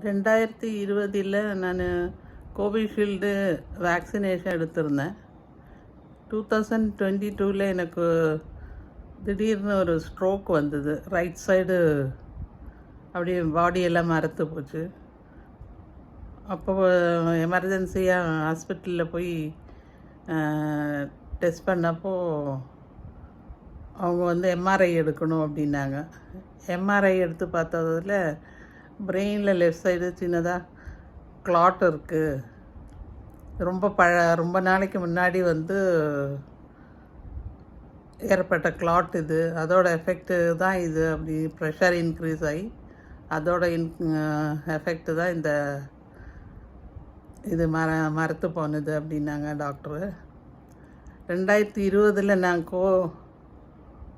2020 நான் Covishield vaccination எடுத்திருந்தேன். 2022 எனக்கு திடீர்னு ஒரு ஸ்ட்ரோக் வந்தது. ரைட் சைடு அப்படியே பாடியெல்லாம் மரத்து போச்சு. அப்போ எமர்ஜென்சியாக ஹாஸ்பிட்டலில் போய் டெஸ்ட் பண்ணப்போ அவங்க எம்ஆர்ஐ எடுக்கணும் அப்படின்னாங்க. எம்ஆர்ஐ எடுத்து பார்த்ததில் பிரெயினில் லெஃப்ட் சைடு சின்னதாக கிளாட் இருக்குது. ரொம்ப நாளைக்கு முன்னாடி ஏற்பட்ட கிளாட் இது. அதோட எஃபெக்ட்டு தான் இது. அப்படி ப்ரெஷர் இன்க்ரீஸ் ஆகி அதோட எஃபெக்ட்டு தான் இது மரத்து போனது அப்படின்னாங்க டாக்டரு. 2020 நான்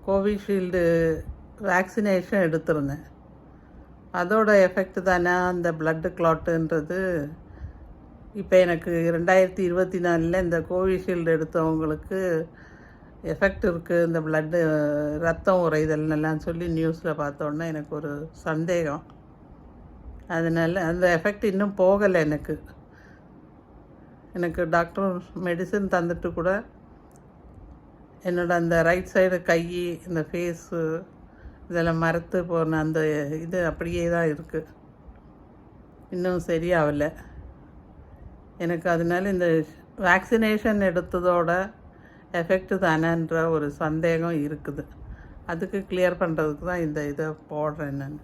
கோவிஷீல்டு வேக்சினேஷன் எடுத்திருந்தேன். அதோட எஃபெக்ட் தானே அந்த பிளட்டு கிளாட்டுன்றது. இப்போ எனக்கு 2024 இந்த கோவிஷீல்டு எடுத்தவங்களுக்கு எஃபெக்ட் இருக்குது, இந்த பிளட்டு ரத்தம் உறைதல்னெல்லாம் சொல்லி நியூஸில் பார்த்தோன்னே எனக்கு ஒரு சந்தேகம். அதனால் அந்த எஃபெக்ட் இன்னும் போகலை. எனக்கு டாக்டர் மெடிசன் தந்துட்டு கூட என்னோட அந்த ரைட் சைடு கை, இந்த ஃபேஸு இதெல்லாம் மரத்து போன அந்த இது அப்படியே தான் இருக்குது. இன்னும் சரியாகலை எனக்கு. அதனால இந்த வேக்சினேஷன் எடுத்ததோட எஃபெக்ட் தானேன்ற ஒரு சந்தேகம் இருக்குது. அதுக்கு கிளியர் பண்ணுறதுக்கு தான் இந்த இதை போடுறேன் நான்.